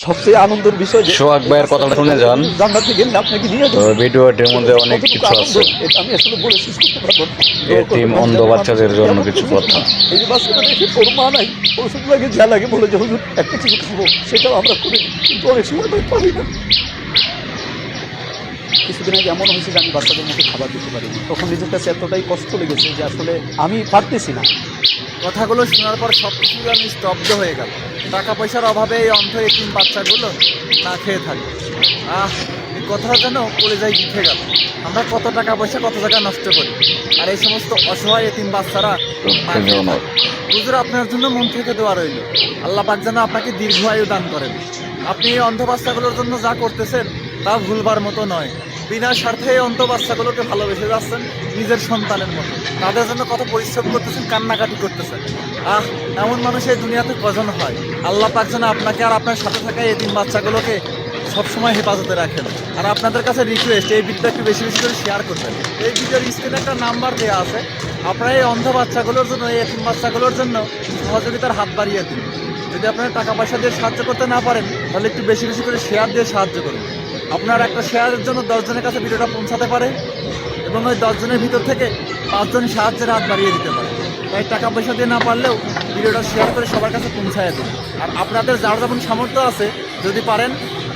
সবচেয়ে আনন্দের বিষয় যে সোহাগ ভাইয়ের কথাটা শুনে যান। জান্নাতে গেলে আপনাকে নিয়ে তো যাবো। ভিডিওটির মধ্যে অনেক কতটুকু কিছু আনন্দ, আছে। এটা আমি আসলে বলে শেষ করতে পারবো না। এতিম অন্ধ বাচ্চাদের জন্য কিছু কথা। এই যে বাচ্চাটা দেখে ওর মা নাই, ওষুধ লাগে যা লাগে বলে যে হুজুর একটা কিছু খাবো, সেটাও আমরা করি, কিন্তু অনেক সময় ভাই পারি না। কিছুদিন আগে এমন হয়েছে যে আমি বাচ্চাদের মধ্যে খাবার দিতে পারিনি, তখন নিজের কাছে এতটাই কষ্ট লেগেছে যে আসলে আমি পারতেছি না। কথাগুলো শোনার পর সব কিছু আমি স্তব্ধ হয়ে গেল। টাকা পয়সার অভাবে এই অন্ধ এতিম বাচ্চাগুলো না খেয়ে থাকে। এই কথাটা যেন কলেজায় গিথে গেল। আমরা কত টাকা পয়সা কত টাকা নষ্ট করি, আর এই সমস্ত অসহায় এতিম বাচ্চারা না খেয়ে থাকে। হুজুর, আপনার জন্য মন থেকে দোয়া রইল, আল্লাহ পাক যেন আপনাকে দীর্ঘ আয়ু দান করেন। আপনি এই অন্ধ বাচ্চাগুলোর জন্য যা করতেছেন তা ভুলবার মতো নয়। বিনা স্বার্থে এই অন্ধ বাচ্চাগুলোকে ভালোবেসে যাচ্ছেন নিজের সন্তানের মতো। তাদের জন্য কত পরিশ্রম করতেছেন, কান্নাকাটি করতেছেন। এমন মানুষ এই দুনিয়াতে কজন হয়? আল্লাহ পাক যেন আপনাকে আর আপনার সাথে থাকা এতিম বাচ্চাগুলোকে সবসময় হেফাজতে রাখেন। আর আপনাদের কাছে রিকোয়েস্ট, এই ভিডিওটা একটু বেশি বেশি করে শেয়ার করবেন। এই ভিডিওর স্ক্রিনে একটা নাম্বার দেওয়া আছে, আপনারা এই অন্ধ বাচ্চাগুলোর জন্য, এই এতিম বাচ্চাগুলোর জন্য সহযোগিতার হাত বাড়িয়ে দিন। যদি আপনারা টাকা পয়সা দিয়ে সাহায্য করতে না পারেন, তাহলে একটু বেশি বেশি করে শেয়ার দিয়ে সাহায্য করুন। আপনার একটা শেয়ারের জন্য 10 জনের কাছে ভিডিওটা পৌঁছাতে পারে, এবং ওই 10 জনের ভিতর থেকে 5 জন সাহায্যের হাত বাড়িয়ে দিতে পারে। তাই টাকা পয়সা দিয়ে না পারলেও ভিডিওটা শেয়ার করে সবার কাছে পৌঁছায় দিন। আর আপনাদের যার যেমন সামর্থ্য আছে, যদি পারেন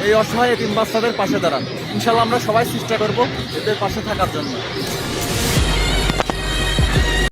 এই অসহায় এতিম বাচ্চাদের পাশে দাঁড়ান। ইনশাল্লাহ আমরা সবাই চেষ্টা করবো এদের পাশে থাকার জন্য।